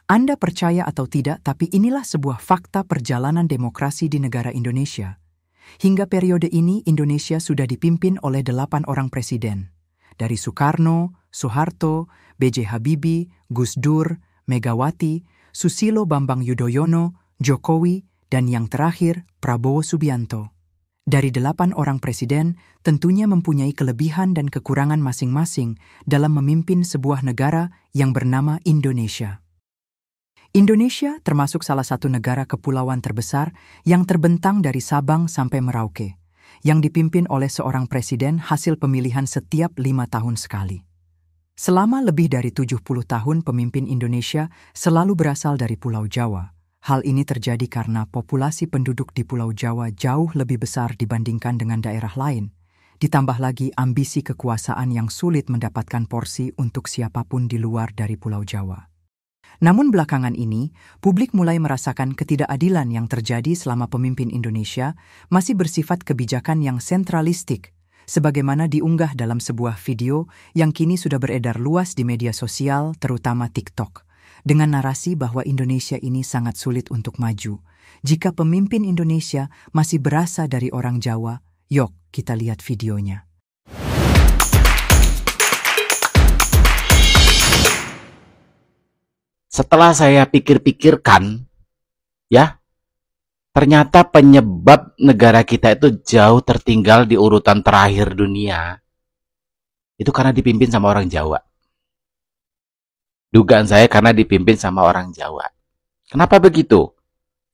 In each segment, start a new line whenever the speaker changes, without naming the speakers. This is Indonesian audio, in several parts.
Anda percaya atau tidak, tapi inilah sebuah fakta perjalanan demokrasi di negara Indonesia. Hingga periode ini, Indonesia sudah dipimpin oleh 8 orang presiden. Dari Soekarno, Soeharto, B.J. Habibie, Gus Dur, Megawati, Susilo Bambang Yudhoyono, Jokowi, dan yang terakhir, Prabowo Subianto. Dari 8 orang presiden, tentunya mempunyai kelebihan dan kekurangan masing-masing dalam memimpin sebuah negara yang bernama Indonesia. Indonesia termasuk salah satu negara kepulauan terbesar yang terbentang dari Sabang sampai Merauke, yang dipimpin oleh seorang presiden hasil pemilihan setiap 5 tahun sekali. Selama lebih dari 70 tahun pemimpin Indonesia selalu berasal dari Pulau Jawa. Hal ini terjadi karena populasi penduduk di Pulau Jawa jauh lebih besar dibandingkan dengan daerah lain. Ditambah lagi ambisi kekuasaan yang sulit mendapatkan porsi untuk siapapun di luar dari Pulau Jawa. Namun belakangan ini, publik mulai merasakan ketidakadilan yang terjadi selama pemimpin Indonesia masih bersifat kebijakan yang sentralistik, sebagaimana diunggah dalam sebuah video yang kini sudah beredar luas di media sosial, terutama TikTok, dengan narasi bahwa Indonesia ini sangat sulit untuk maju. Jika pemimpin Indonesia masih berasal dari orang Jawa, yuk kita lihat videonya.
Setelah saya pikir-pikirkan, ya, ternyata penyebab negara kita itu jauh tertinggal di urutan terakhir dunia. Itu karena dipimpin sama orang Jawa. Dugaan saya karena dipimpin sama orang Jawa. Kenapa begitu?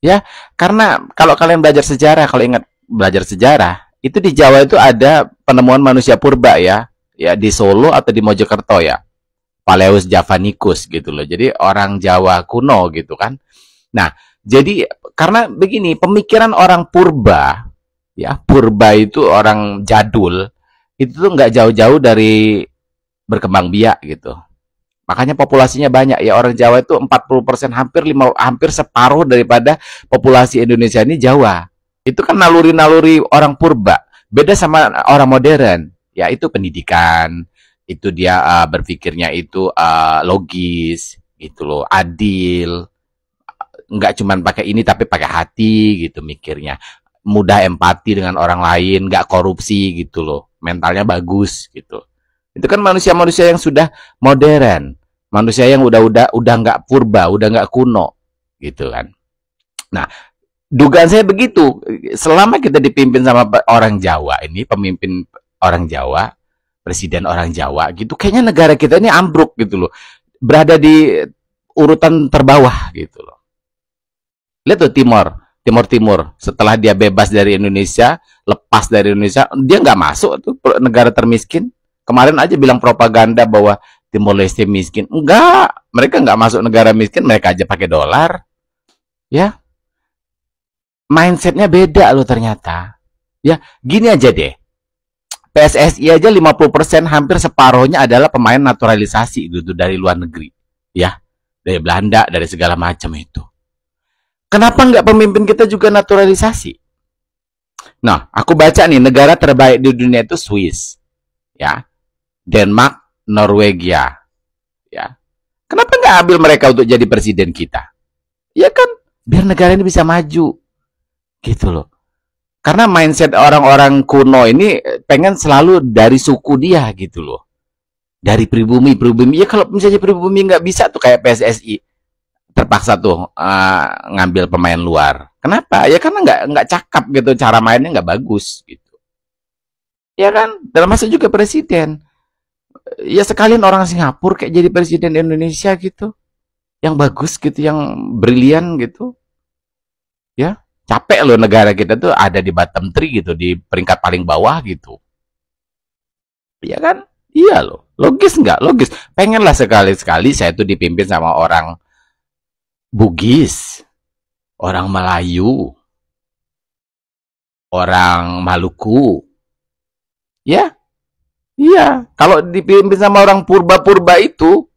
Ya, karena kalau kalian belajar sejarah, kalau ingat belajar sejarah, itu di Jawa itu ada penemuan manusia purba ya di Solo atau di Mojokerto ya. Paleus Javanicus gitu loh. Jadi orang Jawa kuno gitu kan. Nah, jadi karena begini, pemikiran orang purba, ya, purba itu orang jadul, itu tuh nggak jauh-jauh dari berkembang biak gitu. Makanya populasinya banyak ya, orang Jawa itu 40%, hampir separuh daripada populasi Indonesia ini Jawa. Itu kan naluri-naluri orang purba. Beda sama orang modern, ya itu pendidikan, itu dia berpikirnya itu logis, gitu loh, adil, nggak cuman pakai ini tapi pakai hati gitu mikirnya, mudah empati dengan orang lain, nggak korupsi gitu loh, mentalnya bagus gitu. Itu kan manusia-manusia yang sudah modern, manusia yang udah nggak purba, udah nggak kuno gitu kan. Nah, dugaan saya begitu, selama kita dipimpin sama orang Jawa ini, pemimpin orang Jawa, presiden orang Jawa gitu, kayaknya negara kita ini ambruk gitu loh, berada di urutan terbawah gitu loh. Lihat tuh Timur setelah dia bebas dari Indonesia, lepas dari Indonesia, dia nggak masuk tuh negara termiskin. Kemarin aja bilang propaganda bahwa Timor Leste miskin, enggak, mereka nggak masuk negara miskin, mereka aja pakai dolar, ya. Mindsetnya beda loh ternyata, ya. Gini aja deh. PSSI aja 50%, hampir separuhnya adalah pemain naturalisasi gitu dari luar negeri, ya, dari Belanda, dari segala macam itu. Kenapa nggak pemimpin kita juga naturalisasi? Nah, aku baca nih, negara terbaik di dunia itu Swiss, ya, Denmark, Norwegia, ya. Kenapa nggak ambil mereka untuk jadi presiden kita? Ya kan, biar negara ini bisa maju, gitu loh. Karena mindset orang-orang kuno ini pengen selalu dari suku dia gitu loh. Dari pribumi. Ya kalau misalnya pribumi nggak bisa tuh kayak PSSI. Terpaksa tuh ngambil pemain luar. Kenapa? Ya karena nggak cakap gitu. Cara mainnya nggak bagus gitu. Ya kan? Termasuk juga presiden. Ya sekalian orang Singapura kayak jadi presiden Indonesia gitu. Yang bagus gitu. Yang brilian gitu. Ya. Capek loh negara kita tuh ada di bottom 3 gitu, di peringkat paling bawah gitu. Iya kan? Iya loh. Logis nggak? Logis. Pengenlah sekali-sekali saya tuh dipimpin sama orang Bugis, orang Melayu, orang Maluku. Ya? Iya. Kalau dipimpin sama orang purba-purba itu,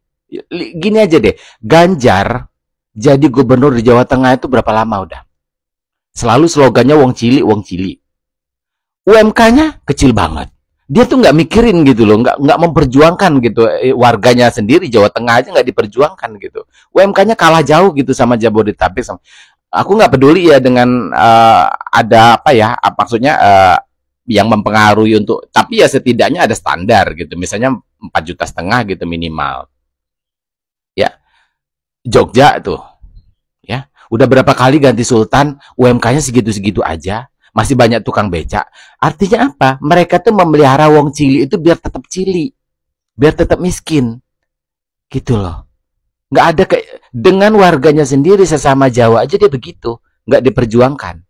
gini aja deh. Ganjar jadi gubernur di Jawa Tengah itu berapa lama udah? Selalu slogannya wong cili, wong cili. UMK-nya kecil banget. Dia tuh nggak mikirin gitu loh, nggak memperjuangkan gitu. Warganya sendiri Jawa Tengah aja nggak diperjuangkan gitu. UMK-nya kalah jauh gitu sama Jabodetabek. Aku nggak peduli ya dengan ada apa ya, maksudnya yang mempengaruhi untuk, tapi ya setidaknya ada standar gitu. Misalnya 4,5 juta gitu minimal. Ya, Jogja tuh, ya udah berapa kali ganti sultan, UMK-nya segitu-segitu aja, masih banyak tukang becak. Artinya apa? Mereka tuh memelihara wong cili itu biar tetap cili, biar tetap miskin, gitu loh. Nggak ada kayak dengan warganya sendiri sesama Jawa aja dia begitu, nggak diperjuangkan.